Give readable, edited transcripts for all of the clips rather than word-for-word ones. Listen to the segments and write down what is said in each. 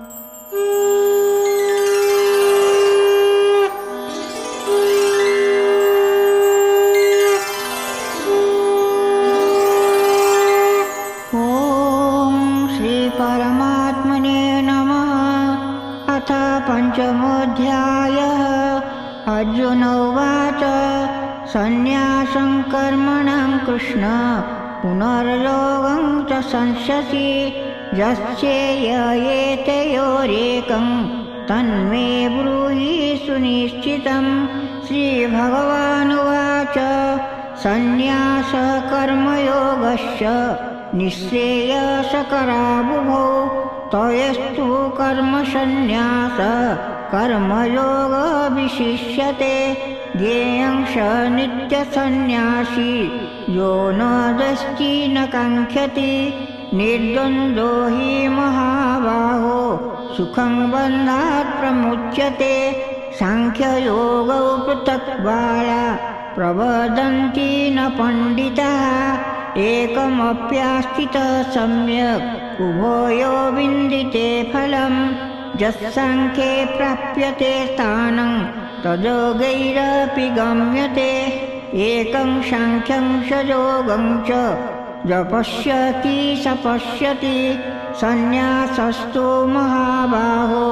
पंचमोऽध्यायः। अर्जुन उवाच सन्न्यासं कर्मणां कृष्ण पुनर्योगं च संस्यसि यस्येयेतयोरेकं तन्मे ब्रूहि सुनिश्चितं। श्रीभगवानुवाच सन्न्यासः कर्मयोगश्च निःश्रेयसकरावुभौ तयस्तु कर्मसन्न्यासः कर्मयोगविशिष्यते। ज्ञेयं स नित्यसन्न्यासी यो न द्वेष्टि न काङ्क्षति। निर्द्वन्द्वो हि महाबाहो सुखं बन्धात् प्रमुच्यते। साङ्ख्ययोगौ पृथक् बाला प्रवदन्ति न पण्डिताः। एकमप्यास्थितः सम्यक् उभयो विन्दिते फलम्। यस्साङ्ख्ये प्राप्यते स्थानं तद्योगैरपि गम्यते। एकं साङ्ख्यं स योगं च यपश्यति स पश्यति। सन्न्यासस्तु महाबाहो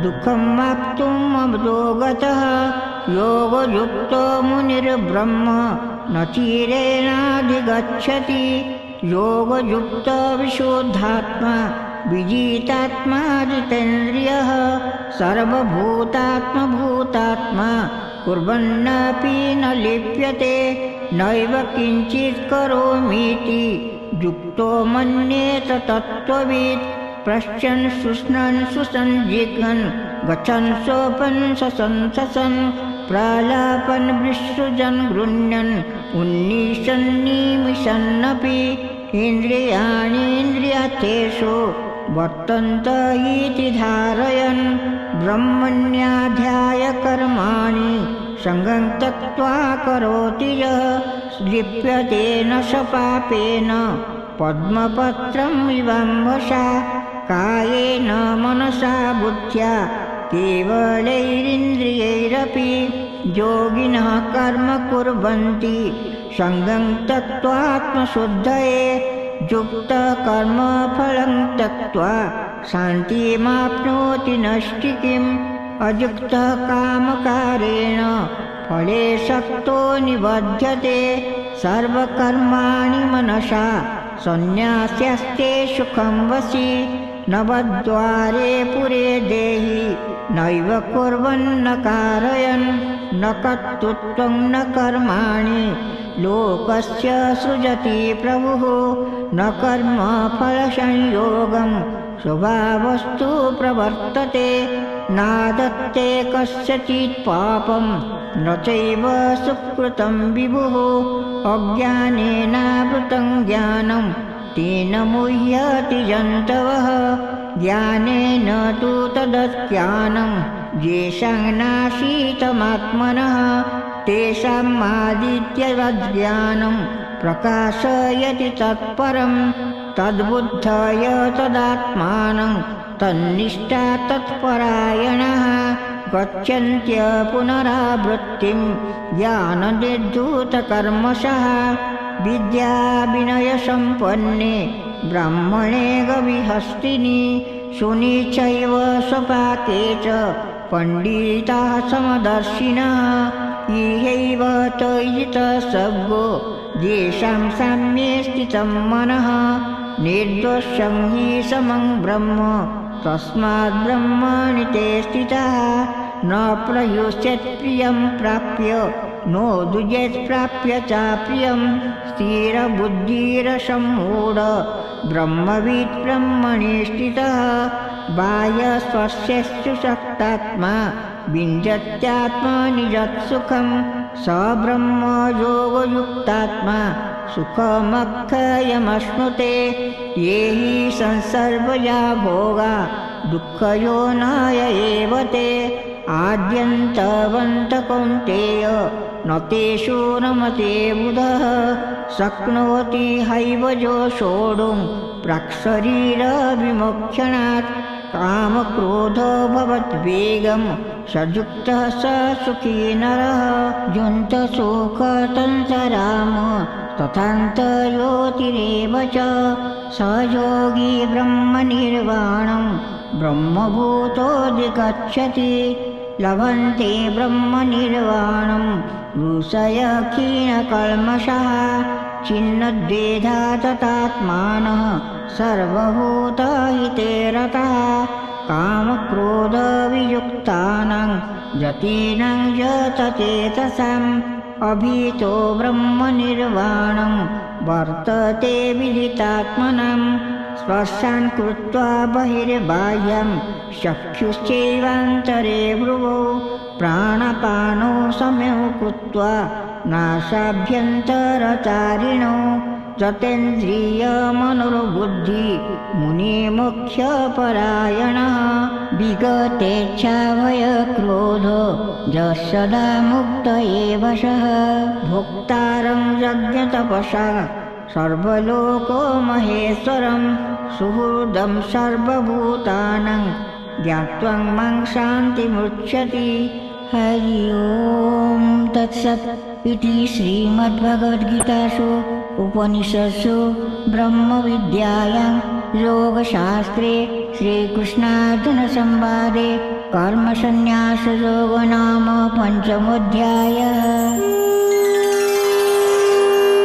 दुःखमाप्तुम् अधोगतः। योगयुक्तो मुनिर्ब्रह्म न चिरेणाधिगच्छति। योगयुक्तो विशुद्धात्मा विजितात्मा जितेन्द्रियः। सर्वभूतात्मभूतात्मा कुर्वन्नपि न लिप्यते। नैव किञ्चित् करोमीति युक्तो मन्येत तत्त्ववित्। पश्यन् शुष्णन् सुसञ्जिघ्नन् गच्छन् सोपन् सशंसन् प्रलापन् विसृजन् गृह्णन् उन्निशन् निमिषन्नपि। इन्द्रियाणीन्द्रियार्थेषु वर्तन्त इति धारयन् ब्रह्मण्याध्याय कर्माणि सङ्गं त्यक्त्वा करोति यः लिप्यते न स पापेन पद्मपत्रं इवाम्भसा। कायेन मनसा बुद्ध्या केवलैरिन्द्रियैरपि योगिनः कर्म कुर्वन्ति सङ्गं त्यक्त्वात्मशुद्धये। युक्तकर्मफलं त्यक्त्वा शान्तिमाप्नोति नैष्ठिकीम्। अयुक्तकामकारेण फले सक्तो निबध्यते। सर्वकर्माणि मनसा सन्न्यास्यास्ते सुखं वसि। नवद्वारे पुरे देहि नैव कुर्वन्न कारयन्। न कर्तृत्वं न कर्माणि लोकस्य सृजति प्रभुः। न कर्मफलसंयोगं स्वभावस्तु प्रवर्तते। नादत्ते कस्यचित् पापं न चैव सुकृतं विभुः। अज्ञानेनावृतं ज्ञानं तेन मुह्यति जन्तवः। ज्ञानेन तु तदज्ञानं येषां नाशीतमात्मनः तेषाम् आदित्यवज्ज्ञानं प्रकाशयति तत्परं। तद्बुद्धय तदात्मानं तन्निष्ठा तत्परायणः गच्छन्त्य पुनरावृत्तिं ज्ञाननिर्धूतकर्मशः। विद्याविनयसम्पन्ने ब्राह्मणे गविहस्तिनि शुनि चैव स्वपाके च पण्डिताः समदर्शिनः। इहैव तैजितः सर्गो येषां साम्ये स्थितं मनः। निर्दोषं हि समं ब्रह्म तस्माद् ब्रह्मणि ते स्थिताः। न प्रयुष्यत् प्रियं प्राप्य नो द्विजेत् प्राप्य चाप्रियं। स्थिरबुद्धिरसम्मूढ ब्रह्मविद् ब्रह्मणि स्थितः। बाह्यस्पर्शेषु शक्तात्मा विन्दत्यात्मनि यत्सुखं। स ब्रह्मयोगयुक्तात्मा सुखमक्षयमश्नुते। ये हि संसर्गया भोगा दुःखयोनय एव ते। आद्यन्तवन्त कौन्तेय न तेषु रमते बुधः। शक्नोति हैव जो सोढुं प्राक्शरीरविमोक्षणात्। कामक्रोधो भवद्वेगं सयुक्तः स सुखी नरः युञ्जसुखसंसराम तथान्तर्योतिरेव च स योगी ब्रह्मनिर्वाणं ब्रह्मभूतोऽधिगच्छति लभन्ते ब्रह्मनिर्वाणं ऋषयः क्षीणकल्मषः छिन्नद्वेधा तथात्मानः सर्वभूतहिते रतः कामक्रोधवियुक्तानां यतीनां यतचेतसाम् अभीतो ब्रह्मनिर्वाणं वर्तते विदितात्मनां स्पर्शान् कृत्वा बहिर्बाह्यं चक्षुश्चैवान्तरे भ्रुवौ प्राणपानौ समौ कृत्वा नासाभ्यन्तरचारिणौ जतेन्द्रियमनोर्बुद्धि मुनिमुख्यपरायणः विगतेच्छाभयक्रोधो यः सदा मुक्त एव सः भोक्तारं यज्ञतपसा सर्वलोको महेश्वरं सुहृदं सर्वभूतानां ज्ञात्वा मां शान्तिमुच्यति। हरि ओं तत्सत् इति श्रीमद्भगवद्गीतासु उपनिषत्सु ब्रह्मविद्यायां योगशास्त्रे श्रीकृष्णार्जुनसंवादे कर्मसन्न्यासयोगो नाम 5मोऽध्यायः।